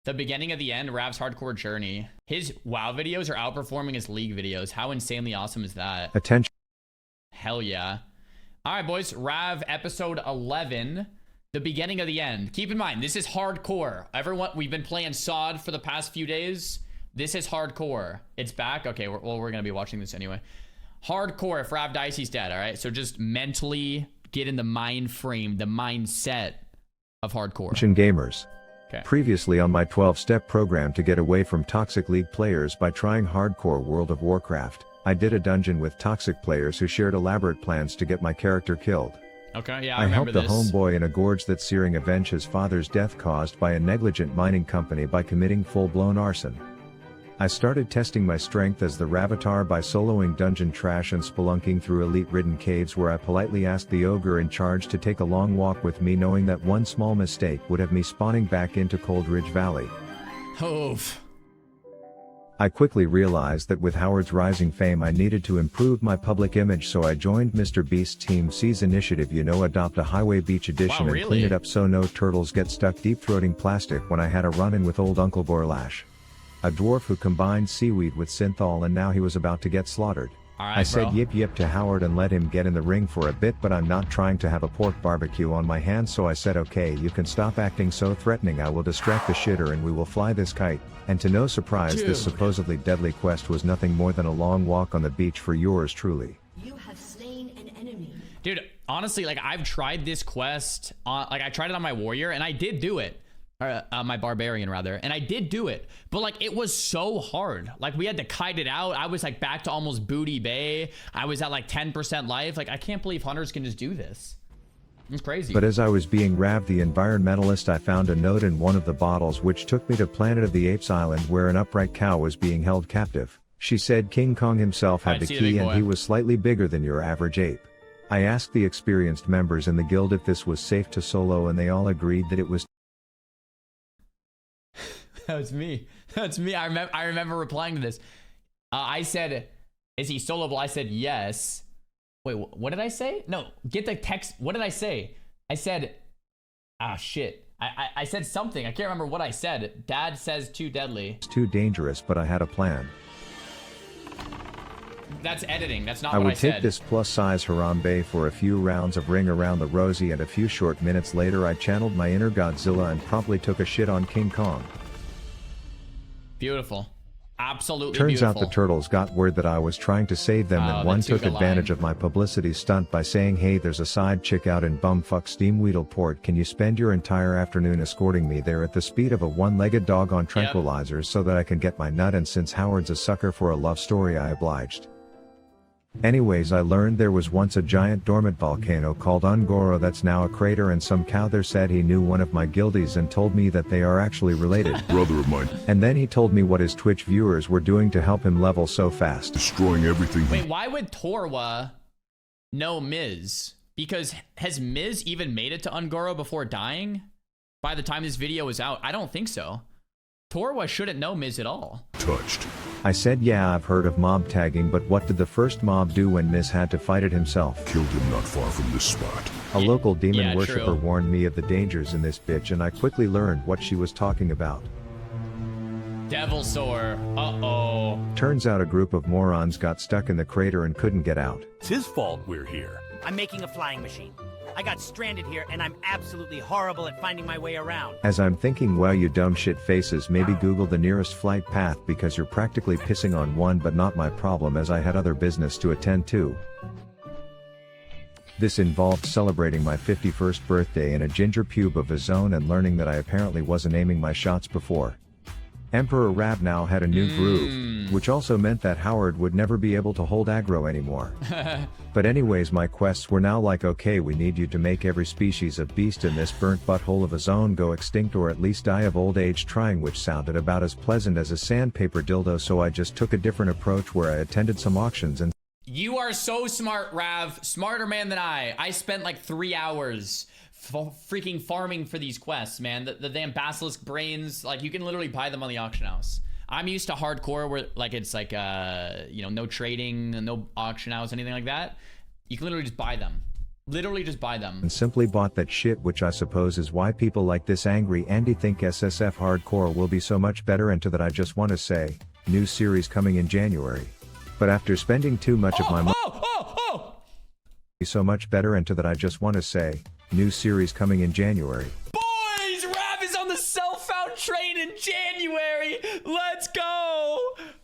The beginning of the end, Rav's hardcore journey. His WoW videos are outperforming his League videos. How insanely awesome is that? Attention. Hell yeah. All right, boys. Rav episode 11. The beginning of the end. Keep in mind, this is hardcore. Everyone, we've been playing SOD for the past few days. This is hardcore. It's back. Okay, we're going to be watching this anyway. Hardcore if Rav dies, he's dead, all right? So just mentally get in the mind frame, the mindset of hardcore. Attention gamers. Okay. Previously on my 12-step program to get away from toxic League players by trying hardcore World of Warcraft, I did a dungeon with toxic players who shared elaborate plans to get my character killed. Okay, yeah, I remember helped a this. homeboy in a gorge that's searing avenge his father's death caused by a negligent mining company by committing full-blown arson. I started testing my strength as the Ravatar by soloing dungeon trash and spelunking through elite-ridden caves where I politely asked the ogre in charge to take a long walk with me, knowing that one small mistake would have me spawning back into Cold Ridge Valley. Oof. I quickly realized that with Howard's rising fame I needed to improve my public image, so I joined Mr. Beast's Team C's initiative, adopt a Highway Beach edition Wow, and really? clean it up so no turtles get stuck deep-throating plastic when I had a run-in with old Uncle Gorlash. A dwarf who combined seaweed with synthol, and now he was about to get slaughtered. All right, I said bro. yip yip to Howard and let him get in the ring for a bit, but I'm not trying to have a pork barbecue on my hands, so I said okay, you can stop acting so threatening, I will distract the shitter and we will fly this kite. And to no surprise, this Dude. supposedly deadly quest was nothing more than a long walk on the beach for yours truly. You have slain an enemy. Dude, honestly, like, I've tried this quest on, like, I tried it on my warrior and I did do it. Or, my barbarian rather, and I did do it, but like it was so hard. Like we had to kite it out. I was like back to almost Booty Bay. I was at like 10% life. Like I can't believe hunters can just do this. It's crazy. But as I was being Rav the environmentalist, I found a note in one of the bottles which took me to Planet of the Apes Island, where an upright cow was being held captive. She said King Kong himself had I'd the see the key big and boy. he was slightly bigger than your average ape. I asked the experienced members in the guild if this was safe to solo, and they all agreed that it was. That was me. That's me. I remember replying to this. I said, is he soloable? I said, yes. Wait, what did I say? No, get the text. What did I say? I said, shit. I said something. I can't remember what I said. Dad says too deadly. It's too dangerous, but I had a plan. That's editing. That's not I what would I said. take this plus-size Harambe for a few rounds of Ring Around the Rosie, and a few short minutes later I channeled my inner Godzilla and promptly took a shit on King Kong. Beautiful. Absolutely Turns beautiful. out the turtles got word that I was trying to save them, Oh, and one that's a took good advantage line. of my publicity stunt by saying, hey, there's a side chick out in bumfuck Steamweedleport, can you spend your entire afternoon escorting me there at the speed of a one-legged dog on tranquilizers so that I can get my nut? And since Howard's a sucker for a love story, I obliged. Anyways, I learned there was once a giant dormant volcano called Ungoro that's now a crater, and some cow there said he knew one of my guildies and told me that they are actually related. Brother of mine, And then he told me what his Twitch viewers were doing to help him level so fast. destroying everything. Wait, why would Torwa know Miz? Because has Miz even made it to Ungoro before dying? By the time this video is out, I don't think so. Torwa shouldn't know Miz at all. Touched. I said, yeah, I've heard of mob tagging, but what did the first mob do when Miz had to fight it himself? Killed him not far from this spot. A local demon yeah, worshipper true. warned me of the dangers in this bitch, and I quickly learned what she was talking about. Devil Sore. Uh-oh. Turns out a group of morons got stuck in the crater and couldn't get out. It's his fault we're here. I'm making a flying machine. I got stranded here, and I'm absolutely horrible at finding my way around. As I'm thinking, well, you dumb shit faces, maybe Google the nearest flight path, because you're practically pissing on one, but not my problem as I had other business to attend to. This involved celebrating my 51st birthday in a ginger pube of his own and learning that I apparently wasn't aiming my shots before. Emperor Rab now had a new groove, which also meant that Howard would never be able to hold aggro anymore. But anyways, my quests were now like, okay, we need you to make every species of beast in this burnt butthole of a zone go extinct or at least die of old age trying, which sounded about as pleasant as a sandpaper dildo, so I just took a different approach where I attended some auctions and You are so smart, Rav. Smarter man than I. I spent like 3 hours freaking farming for these quests, man. The damn basilisk brains, like you can literally buy them on the auction house. I'm used to hardcore where like it's like you know, no trading, no auction house, anything like that. You can literally just buy them. Literally just buy them. And simply bought that shit, which I suppose is why people like this angry Andy think SSF Hardcore will be so much better, and to that I just want to say, new series coming in January. But after spending too much of my money, so much better, and to that I just want to say, new series coming in January. Boys, Rav is on the self-found train in January. Let's go.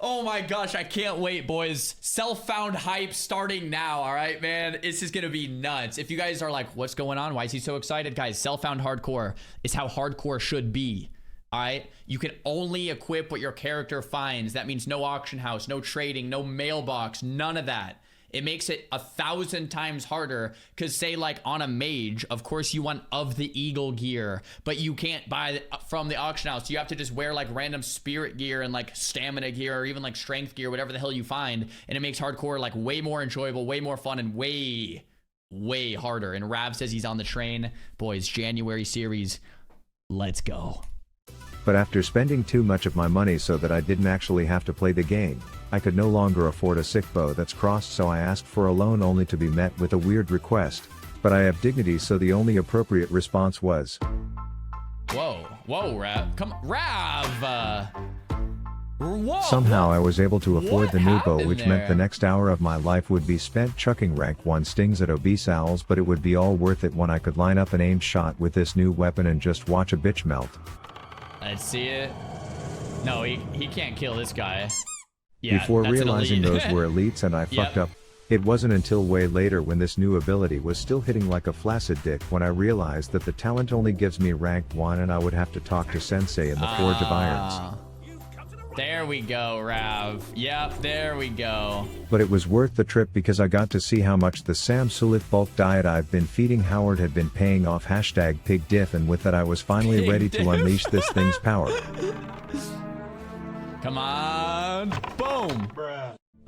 Oh my gosh, I can't wait, boys. Self-found hype starting now, all right, man? This is gonna be nuts. If you guys are like, what's going on? Why is he so excited? Guys, self-found hardcore is how hardcore should be. All right, you can only equip what your character finds. That means no auction house, no trading, no mailbox, none of that. It makes it 1,000 times harder, because say like on a mage, of course you want of the eagle gear, but you can't buy from the auction house. You have to just wear like random spirit gear and like stamina gear, or even like strength gear, whatever the hell you find. And it makes hardcore like way more enjoyable, way more fun, and way harder. And Rav says he's on the train. Boys, January series, let's go. But after spending too much of my money so that I didn't actually have to play the game, I could no longer afford a sick bow that's crossed, so I asked for a loan, only to be met with a weird request. But I have dignity, so the only appropriate response was, Whoa, Rav. Come, Rav! Whoa, somehow I was able to afford the new bow, which meant the there? next hour of my life would be spent chucking rank 1 stings at obese owls, but it would be all worth it when I could line up an aimed shot with this new weapon and just watch a bitch melt. Let's see it. No, he can't kill this guy. Yeah, Before that's an realizing elite. those were elites and I fucked up. It wasn't until way later, when this new ability was still hitting like a flaccid dick, when I realized that the talent only gives me rank 1 and I would have to talk to Sensei in the Forge of Irons. There we go, Rav. Yep, there we go. But it was worth the trip, because I got to see how much the Sam Sulit bulk diet I've been feeding Howard had been paying off. #pigdiff, and with that I was finally Pig ready diff. to unleash this thing's power. Come on. Boom.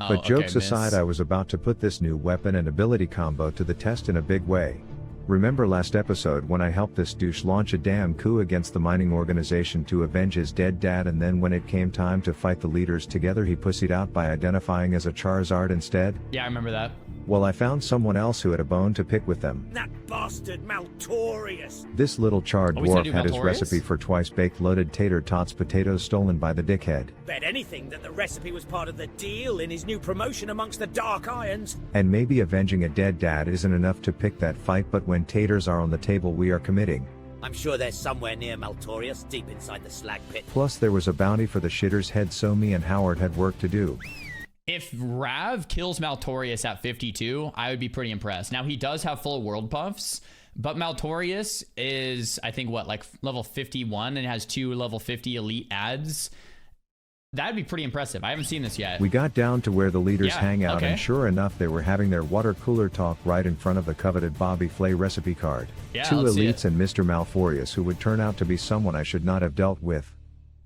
Oh, But jokes okay, aside, miss. I was about to put this new weapon and ability combo to the test in a big way. Remember last episode when I helped this douche launch a damn coup against the mining organization to avenge his dead dad, and then when it came time to fight the leaders together, he pussied out by identifying as a Charizard instead? Yeah, I remember that. Well, I found someone else who had a bone to pick with them. That bastard Maltorius. This little charred Oh, he's gonna dwarf do had his Maltorius? recipe for twice-baked loaded tater tots potatoes stolen by the dickhead. Bet anything that the recipe was part of the deal in his new promotion amongst the Dark Irons. And maybe avenging a dead dad isn't enough to pick that fight, but when taters are on the table, we are committing. I'm sure they're somewhere near Maltorius, deep inside the slag pit. Plus there was a bounty for the shitter's head, so me and Howard had work to do. If Rav kills Maltorius at 52, I would be pretty impressed. Now, he does have full world buffs, but Maltorius is, I think, what, like level 51 and has 2 level 50 elite ads. That'd be pretty impressive. I haven't seen this yet. We got down to where the leaders Yeah, hang out, okay. and sure enough, they were having their water cooler talk right in front of the coveted Bobby Flay recipe card. Yeah, 2 let's see elites it. and Mr. Malforius, who would turn out to be someone I should not have dealt with.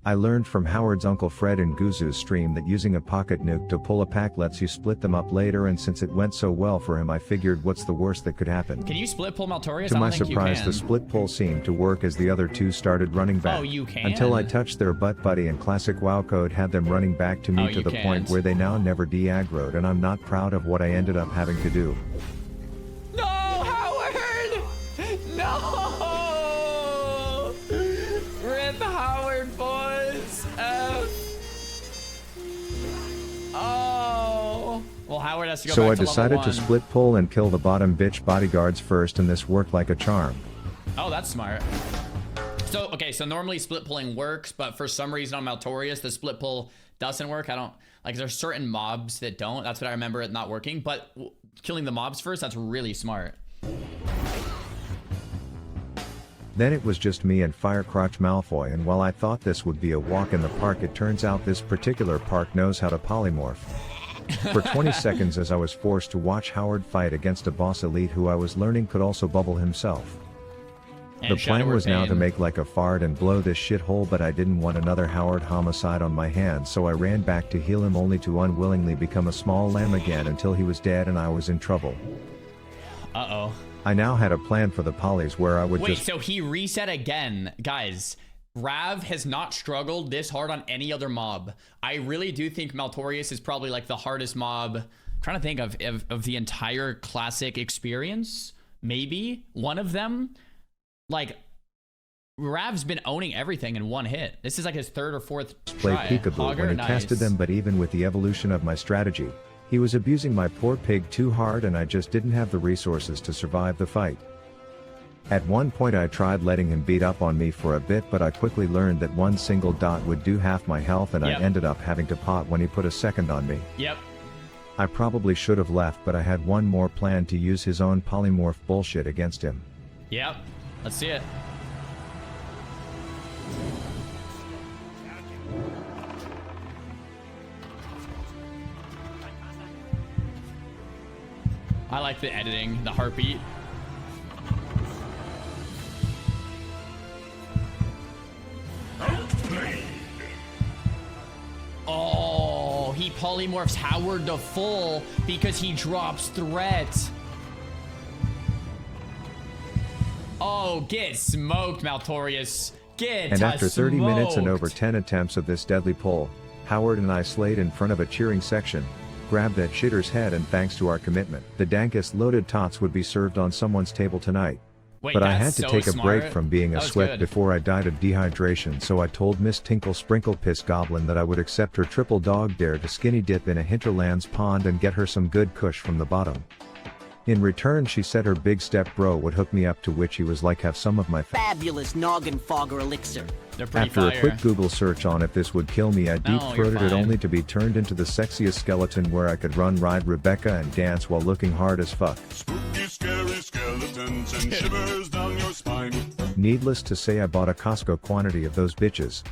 I learned from Howard's Uncle Fred in Guzu's stream that using a pocket nuke to pull a pack lets you split them up later, and since it went so well for him, I figured what's the worst that could happen. Can you split pull Maltorius? To I my don't think surprise, you the can. split pull seemed to work as the other 2 started running back. Oh, you can? Until I touched their butt buddy, and classic WoW code had them running back to me, Oh, to you the can't. point where they now never de-aggroed, and I'm not proud of what I ended up having to do. No, Howard! No! Rip Howard, boys! Oh! Well, Howard has to go So back I to decided level to 1. split pull and kill the bottom bitch bodyguards first, and this worked like a charm. Oh, that's smart. So, okay, so normally split pulling works, but for some reason on Maltorius, the split pull doesn't work. I don't, like, there's certain mobs that don't. That's what I remember it not working, but killing the mobs first, that's really smart. Then it was just me and Firecrotch Malfoy, and while I thought this would be a walk in the park, it turns out this particular park knows how to polymorph. For 20 seconds as I was forced to watch Howard fight against a boss elite who I was learning could also bubble himself. And The plan Shadow was now to Pain. make like a fart and blow this shithole, but I didn't want another Howard homicide on my hands, so I ran back to heal him, only to unwillingly become a small lamb again until he was dead and I was in trouble. Uh-oh. I now had a plan for the polys where I would Wait, just... so he reset again. Guys, Rav has not struggled this hard on any other mob. I really do think Maltorius is probably like the hardest mob. I'm trying to think of the entire classic experience. maybe one of them, like, Rav's been owning everything in one hit. This is like his third or fourth Play try. peekaboo Hogger, when he nice. casted them, but even with the evolution of my strategy, he was abusing my poor pig too hard and I just didn't have the resources to survive the fight. At one point I tried letting him beat up on me for a bit, but I quickly learned that one single dot would do half my health and Yep. I ended up having to pot when he put a second on me. Yep. I probably should have left, but I had one more plan to use his own polymorph bullshit against him. Yep. Let's see it. I like the editing, the heartbeat. Oh, he polymorphs Howard to full because he drops threat. Oh, get smoked, Maltorius. Get And after 30 minutes and smoked. over 10 attempts of this deadly pull, Howard and I slayed in front of a cheering section, grabbed that shitter's head, and thanks to our commitment, the dankest loaded tots would be served on someone's table tonight. Wait, But I had that's to so take a break smart. from being That a was sweat good. before I died of dehydration, so I told Miss Tinkle Sprinkle Piss Goblin that I would accept her triple dog dare to skinny dip in a hinterlands pond and get her some good kush from the bottom. In return, she said her big step bro would hook me up, to which he was like, have some of my Fabulous noggin fogger elixir. They're pretty After fire. a quick Google search on if this would kill me, I No, you're deep-throated it fine. only to be turned into the sexiest skeleton where I could run, ride Rebecca, and dance while looking hard as fuck. Spooky, scary skeletons and shivers down your spine. Needless to say, I bought a Costco quantity of those bitches.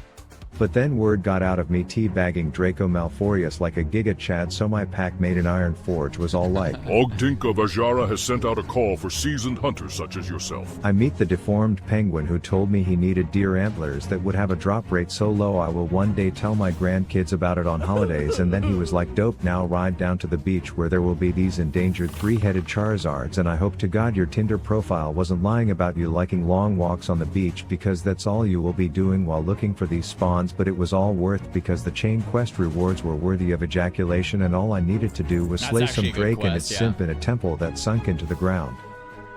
But then word got out of me teabagging Draco Malforius like a Giga Chad, so my pack made in Iron Forge was all like. Ogdink of Ajara has sent out a call for seasoned hunters such as yourself. I meet the deformed penguin who told me he needed deer antlers that would have a drop rate so low I will one day tell my grandkids about it on holidays, and then he was like, dope, now ride down to the beach where there will be these endangered three-headed Charizards, and I hope to God your Tinder profile wasn't lying about you liking long walks on the beach, because that's all you will be doing while looking for these spawns. But it was all worth, because the chain quest rewards were worthy of ejaculation, and all I needed to do was That's slay actually some a good Drake and quest, its yeah. simp in a temple that sunk into the ground.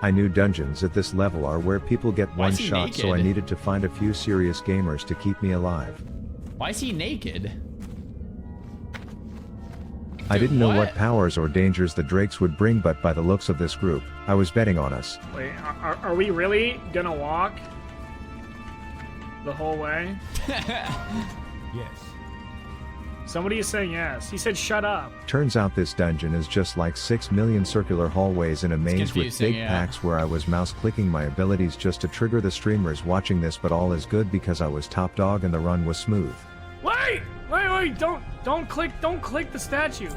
I knew dungeons at this level are where people get Why one is he shot, so I naked? needed to find a few serious gamers to keep me alive. Why is he naked? I Dude, didn't know what? what powers or dangers the Drakes would bring, but by the looks of this group, I was betting on us. Wait, are we really gonna walk the whole way? Yes. Somebody is saying yes. He said shut up. Turns out this dungeon is just like 6 million circular hallways in a maze with confusing, big yeah. packs where I was mouse clicking my abilities just to trigger the streamers watching this, but all is good because I was top dog and the run was smooth. Wait! Don't click the statue.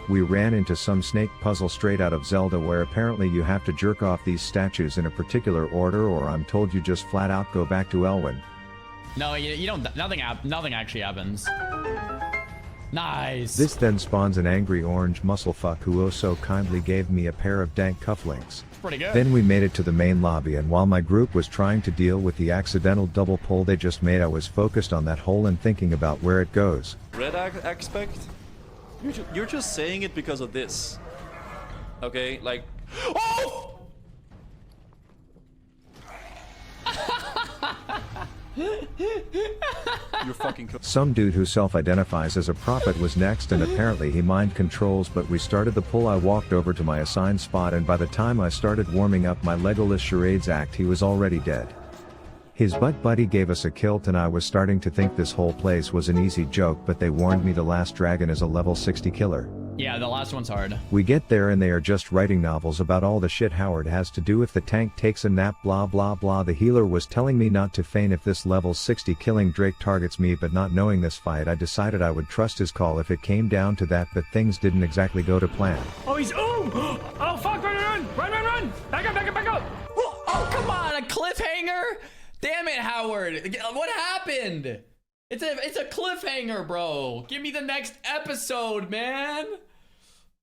We ran into some snake puzzle straight out of Zelda where apparently you have to jerk off these statues in a particular order, or I'm told you just flat out go back to Elwyn. No, you don't. Nothing actually happens. Nice. This then spawns an angry orange musclefuck who oh so kindly gave me a pair of dank cufflinks. Pretty good. Then we made it to the main lobby, and while my group was trying to deal with the accidental double pull they just made, I was focused on that hole and thinking about where it goes. Red aspect? You're just saying it because of this. Okay, like... Oh! You're fucking Some dude who self-identifies as a prophet was next, and apparently he mind controls, but we started the pull. I walked over to my assigned spot, and by the time I started warming up my Legolas charades act, he was already dead. His butt buddy gave us a kilt, and I was starting to think this whole place was an easy joke, but they warned me the last dragon is a level 60 killer. Yeah, the last one's hard. We get there and they are just writing novels about all the shit Howard has to do if the tank takes a nap, blah blah blah. The healer was telling me not to feign if this level 60 killing Drake targets me, but not knowing this fight, I decided I would trust his call if it came down to that, but things didn't exactly go to plan. Oh, he's oh fuck! Run! Back up! Oh, come on, a cliffhanger? Damn it, Howard. What happened? It's a cliffhanger, bro. Give me the next episode, man.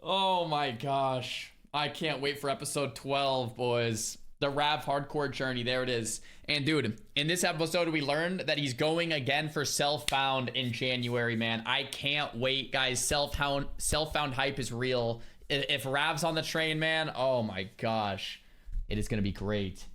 Oh my gosh. I can't wait for episode 12, boys. The Rav hardcore journey. There it is. And dude, in this episode, we learned that he's going again for self-found in January, man. I can't wait, guys. Self-found hype is real. If Rav's on the train, man, oh my gosh. It is going to be great.